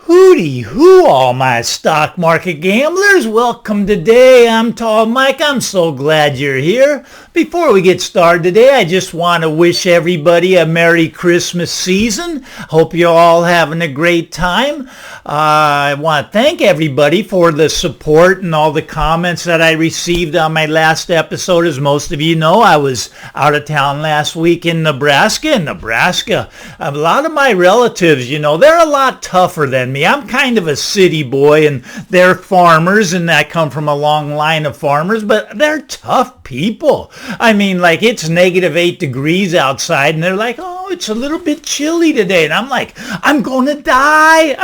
Hooty hoo, all my stock market gamblers. Welcome today. I'm Tall Mike. I'm so glad you're here. Before we get started today, I just want to wish everybody a Merry Christmas season. Hope you're all having a great time. I want to thank everybody for the support and all the comments that I received on my last episode. As most of you know, I was out of town last week in Nebraska. A lot of my relatives, they're a lot tougher than me. I'm kind of a city boy, and they're farmers, and I come from a long line of farmers, but they're tough people. I mean, like, it's -8 degrees outside, and they're like, oh, it's a little bit chilly today. And I'm like, I'm going to die.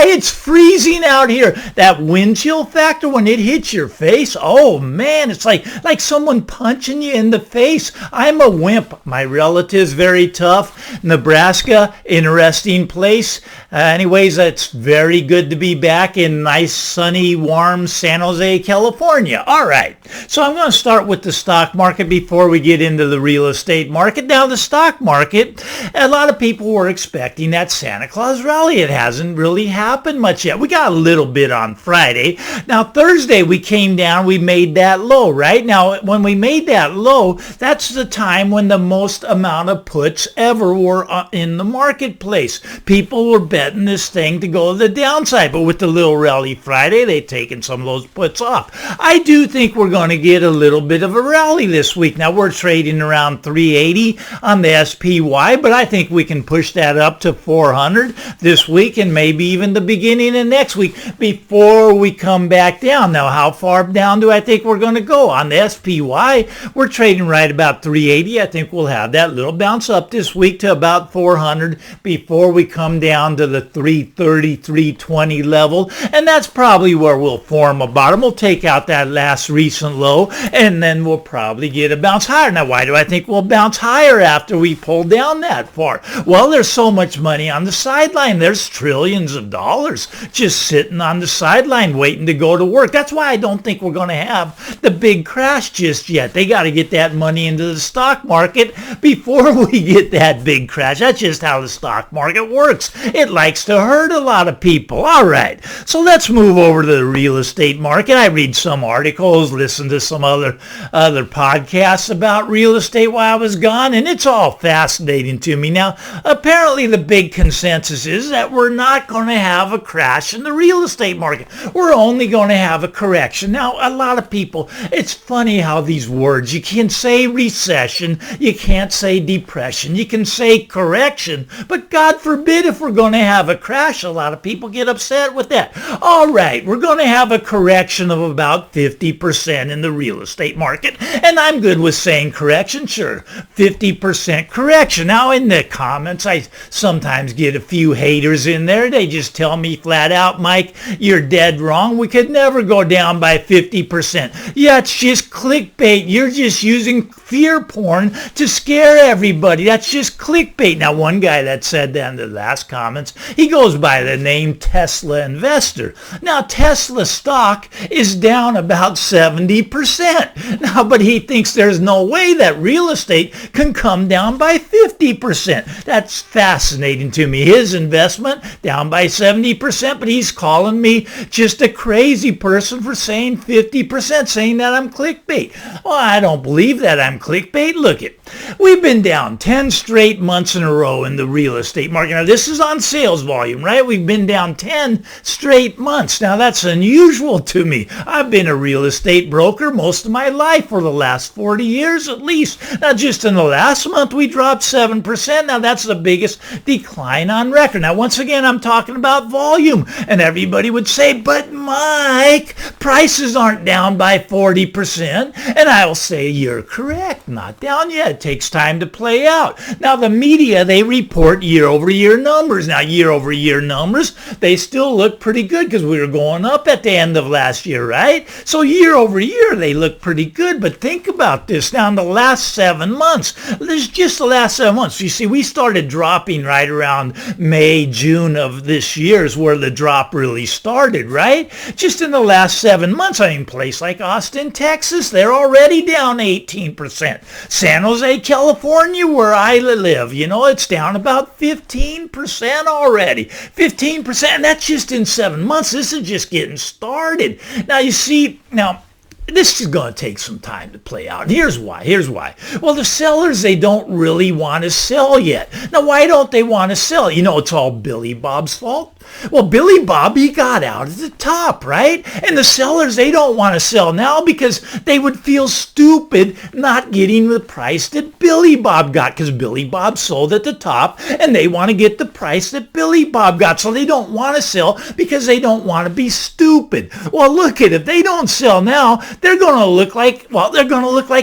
It's freezing out here. That wind chill factor, when it hits your face, oh, man, it's like someone punching you in the face. I'm a wimp. My relatives, very tough. Nebraska, interesting place. Anyways, it's very good to be back in nice, sunny, warm San Jose, California. All right. So I'm going to start with the stock market before we get into the real estate market. Now, the stock market, a lot of people were expecting that Santa Claus rally. It hasn't really happened much yet. We got a little bit on Friday. Now, Thursday, we came down. We made that low, right? Now, when we made that low, that's the time when the most amount of puts ever were in the marketplace. People were betting this thing to go to the downside, but with the little rally Friday, they've taken some of those puts off. I do think we're going to get a little bit of a rally this week. Now, we're trading around 380 on the SPY, but I think we can push that up to 400 this week and maybe even the beginning of next week before we come back down. Now, how far down do I think we're going to go? On the SPY, we're trading right about 380. I think we'll have that little bounce up this week to about 400 before we come down to the 330, 320 level, and that's probably where we'll form a bottom. We'll take out that last recent low, and then we'll probably get a bounce higher. Now, why do I think we'll bounce higher after we pull down that far? Well, there's so much money on the sideline. There's trillions of dollars just sitting on the sideline waiting to go to work. That's why I don't think we're going to have the big crash just yet. They got to get that money into the stock market before we get that big crash. That's just how the stock market works. It likes to hurt a lot of people. All right, so let's move over to the real estate market. I read some articles, listen to some other podcasts about real estate while I was gone, and it's all fascinating to me. Now, apparently the big consensus is that we're not going to have a crash in the real estate market. We're only going to have a correction. Now, a lot of people, it's funny how these words, you can say recession, you can't say depression, you can say correction, but God forbid if we're going to have a crash. A lot of people get upset with that. All right, we're going to have a correction of about 50% in the real estate market, and I'm good with saying correction, sure, 50% correction. Now, in the comments, I sometimes get a few haters in there. They just tell me flat out, Mike, you're dead wrong. We could never go down by 50%. Yeah, it's just clickbait. You're just using fear porn to scare everybody. That's just clickbait. Now, one guy that said that in the last comments, he goes by the name Tesla Investor. Now, Tesla stock is down about 70%. Now, but he thinks there's no way that real estate can come down by 50%. That's fascinating to me. His investment down by 70%, but he's calling me just a crazy person for saying 50%, saying that I'm clickbait. Well, I don't believe that I'm clickbait. Look it. We've been down 10 straight months in a row in the real estate market. Now, this is on sales volume, right? We've been down 10 straight months. Now, that's unusual to me. I've been a real estate broker most of my life for the last 40 years at least. Now, just in the last month, we dropped 7%. Now, that's the biggest decline on record. Now, once again, I'm talking about volume. And everybody would say, but Mike, prices aren't down by 40%. And I will say, you're correct. Not down yet. It takes time to play out. Now, the media, they report year-over-year numbers. Now, year-over-year numbers, they still look pretty good because we were going up at the end of last year, right? So year-over-year, they look pretty good. But think about this. Now, in the last 7 months, there's just the last 7 months. You see, we started dropping right around May, June of this year is where the drop really started, right? Just in the last 7 months, I mean, a place like Austin, Texas, they're already down 18%. San Jose, California, where I live, it's down about 15% already. 15%, and that's just in 7 months. This is just getting started. Now, you see, this is going to take some time to play out. And here's why. Well, the sellers, they don't really want to sell yet. Now, why don't they want to sell? It's all Billy Bob's fault. Well, Billy Bob, he got out at the top, right? And the sellers, they don't want to sell now because they would feel stupid not getting the price that Billy Bob got, because Billy Bob sold at the top and they want to get the price that Billy Bob got. So they don't want to sell because they don't want to be stupid. Well, look at it. If they don't sell now, they're going to look like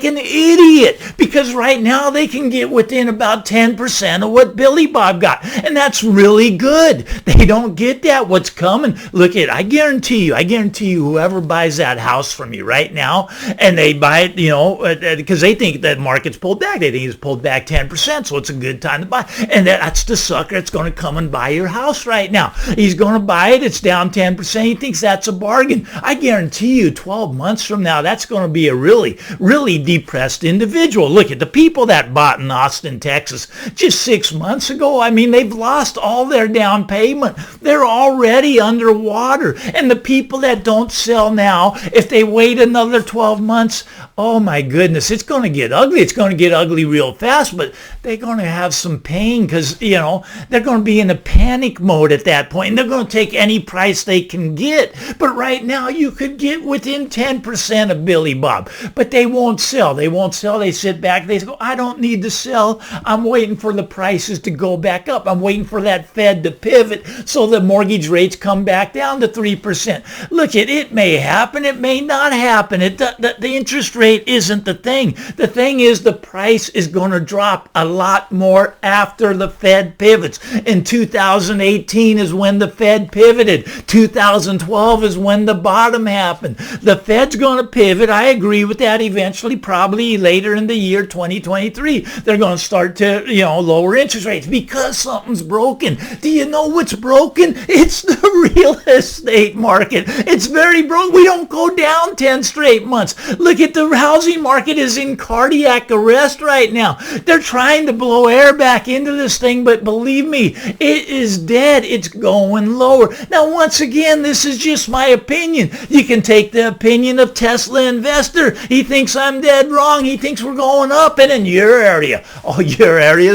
an idiot, because right now they can get within about 10% of what Billy Bob got. And that's really good. They don't get that, what's coming. Look at, I guarantee you, whoever buys that house from you right now, and they buy it, because they think that market's pulled back. They think it's pulled back 10%, so it's a good time to buy. And that's the sucker that's going to come and buy your house right now. He's going to buy it. It's down 10%. He thinks that's a bargain. I guarantee you, 12 months from now, that's going to be a really, really depressed individual. Look at the people that bought in Austin, Texas, just 6 months ago. I mean, they've lost all their down payment. They're already underwater. And the people that don't sell now, if they wait another 12 months, oh my goodness, it's going to get ugly. It's going to get ugly real fast, but they're going to have some pain because, they're going to be in a panic mode at that point, and they're going to take any price they can get. But right now, you could get within 10% of Billy Bob, but they won't sell. They sit back. They go, I don't need to sell. I'm waiting for the prices to go back up. I'm waiting for that Fed to pivot so the mortgage rates come back down to 3%. Look, it may happen. It may not happen. The interest rate isn't the thing. The thing is the price is going to drop a lot more after the Fed pivots. In 2018 is when the Fed pivoted. 2012 is when the bottom happened. The Fed's going to pivot. I agree with that eventually, probably later in the year 2023. They're going to start to, lower interest rates because something's broken. Do you know what's broken? It's the real estate market. It's very broke. We don't go down 10 straight months. Look at the housing market is in cardiac arrest right now. They're trying to blow air back into this thing, but believe me, it is dead. It's going lower. Now, once again, this is just my opinion. You can take the opinion of Tesla investor. He thinks I'm dead wrong. He thinks we're going up, and in your area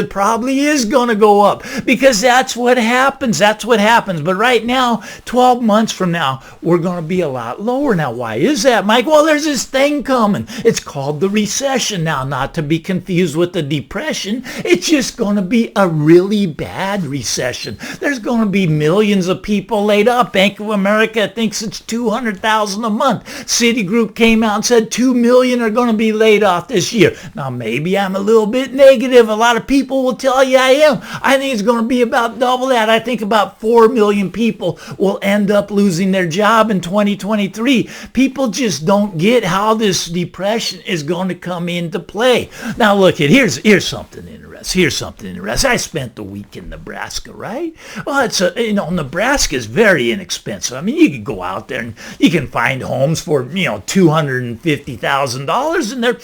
probably is going to go up because that's what happens. But right now, 12 months from now, we're going to be a lot lower. Now, why is that, Mike? Well, there's this thing coming. It's called the recession now, not to be confused with the depression. It's just going to be a really bad recession. There's going to be millions of people laid up. Bank of America thinks it's 200,000 a month. Citigroup came out and said 2 million are going to be laid off this year. Now, maybe I'm a little bit negative. A lot of people will tell you I am. I think it's going to be about double that. I think about 4 million people will end up losing their job in 2023. People just don't get how this depression is going to come into play. Now, look, here's something interesting. I spent the week in Nebraska, right? Well, Nebraska is very inexpensive. I mean, you could go out there and you can find homes for, $250,000, and they're,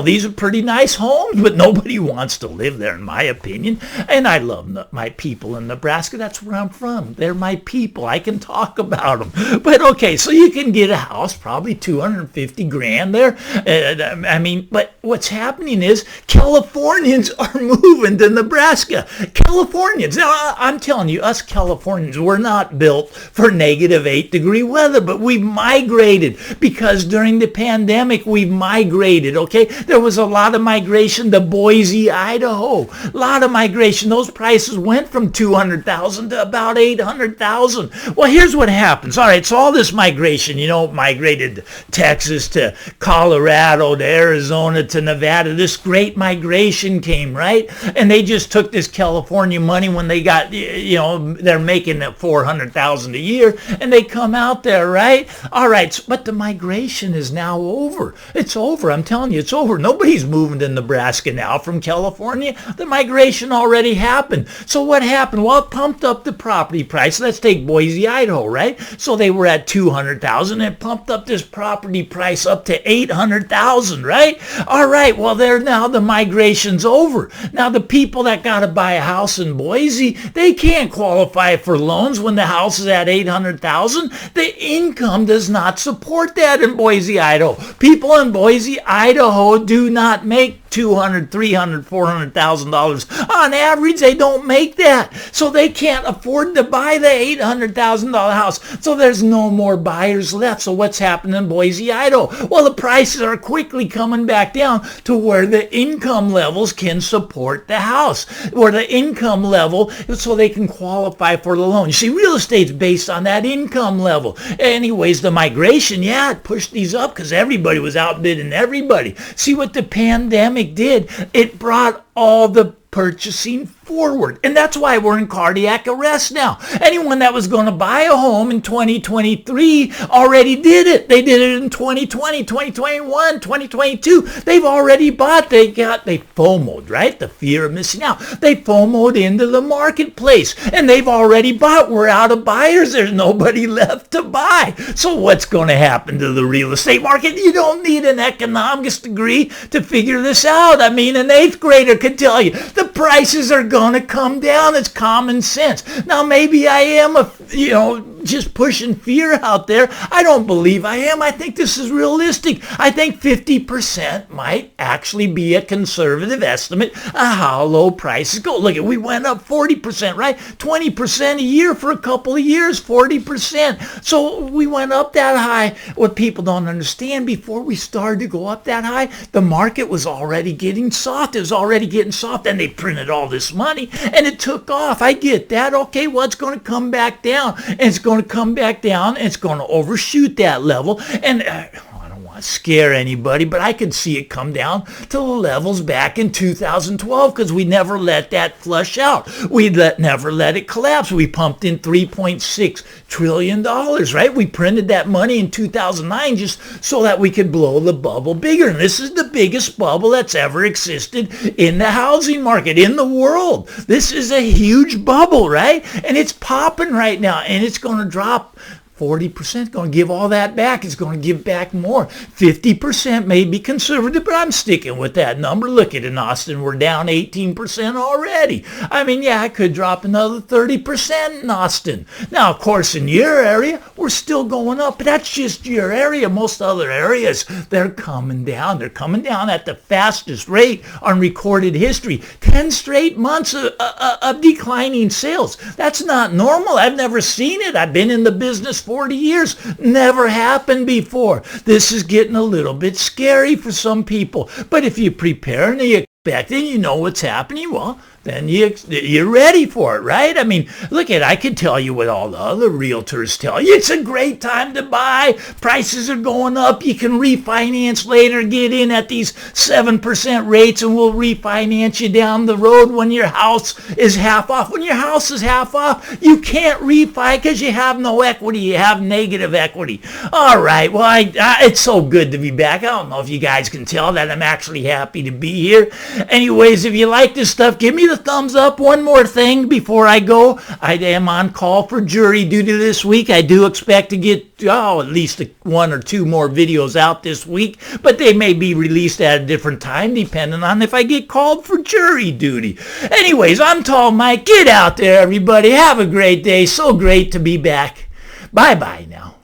these are pretty nice homes, but nobody wants to live there, in my opinion. And I love my people in Nebraska. That's where I'm from. They're my people. I can talk about them. But okay, so you can get a house, probably $250,000 there. But what's happening is Californians are moving to Nebraska. Californians. Now, I'm telling you, us Californians, we're not built for -8-degree weather, but we've migrated because during the pandemic, we've migrated, okay? There was a lot of migration to Boise, Idaho. A lot of migration. Those prices went from 200,000 to about 800,000. Well, here's what happens. All right, so all this migration, migrated to Texas, to Colorado, to Arizona, to Nevada. This great migration came, right? and they just took this California money when they got, they're making $400,000 a year, and they come out there, right? All right, but the migration is now over. It's over. I'm telling you, it's over. Nobody's moving to Nebraska now from California. The migration already happened. So what happened? Well, it pumped up the property price. Let's take Boise, Idaho, right? So they were at $200,000. It pumped up this property price up to $800,000, right? All right, well, now the migration's over. Now the people that got to buy a house in Boise, they can't qualify for loans when the house is at $800,000. The income does not support that in Boise, Idaho. People in Boise, Idaho do not make $200,000, $300,000, $400,000. On average, they don't make that. So they can't afford to buy the $800,000 house. So there's no more buyers left. So what's happening in Boise, Idaho? Well, the prices are quickly coming back down to where the income levels can support the house, where the income level, so they can qualify for the loan. You see, real estate's based on that income level. Anyways, the migration, it pushed these up because everybody was outbidding everybody. See what the pandemic did? It brought all the purchasing forward. And that's why we're in cardiac arrest now. Anyone that was going to buy a home in 2023 already did it. They did it in 2020, 2021, 2022. They've already bought. They FOMO'd, right? The fear of missing out. They FOMO'd into the marketplace and they've already bought. We're out of buyers. There's nobody left to buy. So what's going to happen to the real estate market? You don't need an economics degree to figure this out. I mean, an 8th grader could tell you the prices are going to come down. It's common sense. Now, maybe I am just pushing fear out there. I don't believe I am. I think this is realistic. I think 50% might actually be a conservative estimate of how low prices go. Look, we went up 40%, right? 20% a year for a couple of years, 40%. So we went up that high. What people don't understand, before we started to go up that high, the market was already getting soft. It was already getting soft, and they printed all this money, and it took off. I get that. Okay, well, it's going to come back down, and it's going to come back down, and it's going to overshoot that level. And I don't want to scare anybody, but I could see it come down to the levels back in 2012 because we never let that flush out. We never let it collapse. We pumped in $3.6 trillion, right? We printed that money in 2009 just so that we could blow the bubble bigger. And this is the biggest bubble that's ever existed in the housing market in the world. This is a huge bubble, right? And it's popping right now, and it's going to drop 40%, going to give all that back. It's going to give back more. 50% may be conservative, but I'm sticking with that number. Look at it in Austin. We're down 18% already. I mean, I could drop another 30% in Austin. Now, of course, in your area, we're still going up, but that's just your area. Most other areas, they're coming down. They're coming down at the fastest rate on recorded history. 10 straight months of declining sales. That's not normal. I've never seen it. I've been in the business 40 years. Never happened before. This is getting a little bit scary for some people. But if you prepare and you expect and you know what's happening, well, then you're ready for it, right? I mean, look I could tell you what all the other realtors tell you. It's a great time to buy. Prices are going up. You can refinance later, get in at these 7% rates, and we'll refinance you down the road when your house is half off. When your house is half off, you can't refi because you have no equity. You have negative equity. All right, well, it's so good to be back. I don't know if you guys can tell that I'm actually happy to be here. Anyways, if you like this stuff, give me the thumbs up. One more thing before I go. I am on call for jury duty this week. I do expect to get at least 1 or 2 more videos out this week, but they may be released at a different time depending on if I get called for jury duty. Anyways, I'm Tall Mike. Get out there, everybody. Have a great day. So great to be back. Bye-bye now.